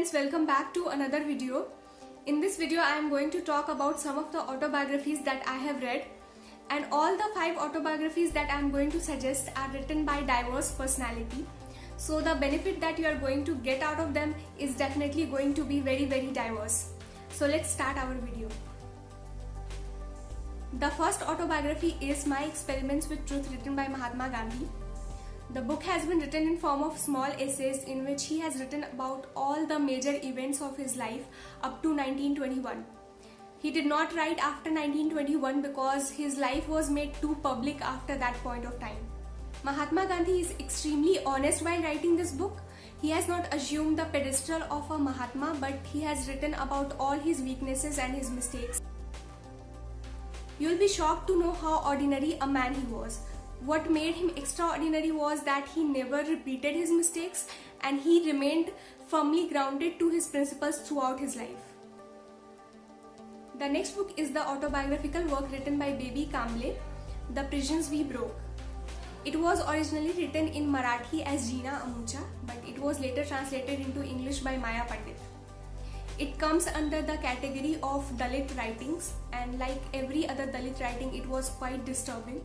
friends, welcome back to another video. In this video I am going to talk about some of the autobiographies that I have read, and all the 5 autobiographies that I am going to suggest are written by diverse personality. So the benefit that you are going to get out of them is definitely going to be very diverse. So let's start our video. The first autobiography is My Experiments with Truth, written by Mahatma Gandhi. The book has been written in form of small essays in which he has written about all the major events of his life up to 1921. He did not write after 1921 because his life was made too public after that point of time. Mahatma Gandhi is extremely honest while writing this book. He has not assumed the pedestal of a Mahatma, but he has written about all his weaknesses and his mistakes. You will be shocked to know how ordinary a man he was. What made him extraordinary was that he never repeated his mistakes and he remained firmly grounded to his principles throughout his life. The next book is the autobiographical work written by Baby Kamble, The Prisons We Broke. It was originally written in Marathi as Jina Amucha, but it was later translated into English by Maya Pandit. It comes under the category of Dalit writings, and like every other Dalit writing, it was quite disturbing.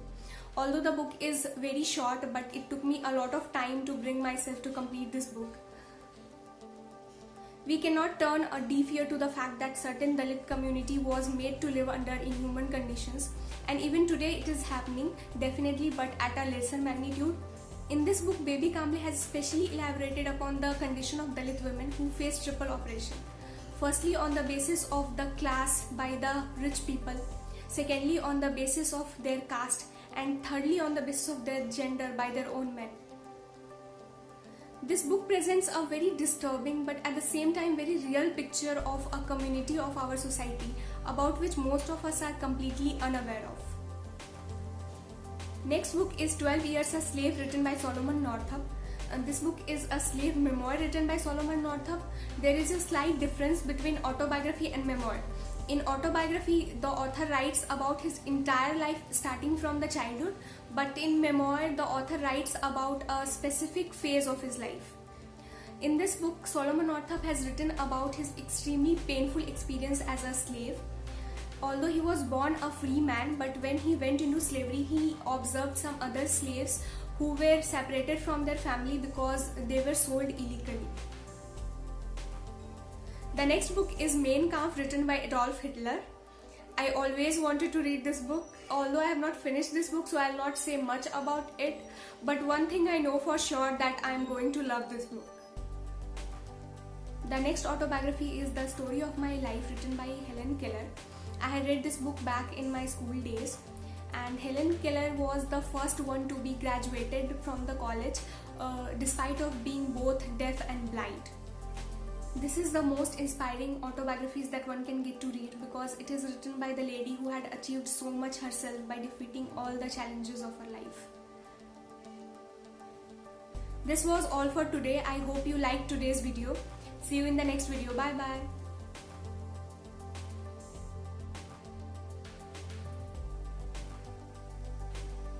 Although the book is very short, but it took me a lot of time to bring myself to complete this book. We cannot turn a deaf ear to the fact that certain Dalit community was made to live under inhuman conditions, and even today it is happening, definitely, but at a lesser magnitude. In this book, Baby Kamble has specially elaborated upon the condition of Dalit women who face triple oppression. Firstly, on the basis of the class by the rich people, secondly on the basis of their caste, and thirdly on the basis of their gender by their own men. This book presents a very disturbing but at the same time very real picture of a community of our society about which most of us are completely unaware of. Next book is 12 Years a Slave, written by Solomon Northup. And this book is a slave memoir written by Solomon Northup. There is a slight difference between autobiography and memoir. In autobiography, the author writes about his entire life starting from the childhood, but in memoir, the author writes about a specific phase of his life. In this book, Solomon Northup has written about his extremely painful experience as a slave. Although he was born a free man, but when he went into slavery, he observed some other slaves who were separated from their family because they were sold illegally. The next book is Mein Kampf, written by Adolf Hitler. I always wanted to read this book, although I have not finished this book, so I will not say much about it. But one thing I know for sure, that I am going to love this book. The next autobiography is The Story of My Life, written by Helen Keller. I had read this book back in my school days, and Helen Keller was the first one to be graduated from the college despite of being both deaf and blind. This is the most inspiring autobiographies that one can get to read because it is written by the lady who had achieved so much herself by defeating all the challenges of her life. This was all for today. I hope you liked today's video. See you in the next video. Bye bye.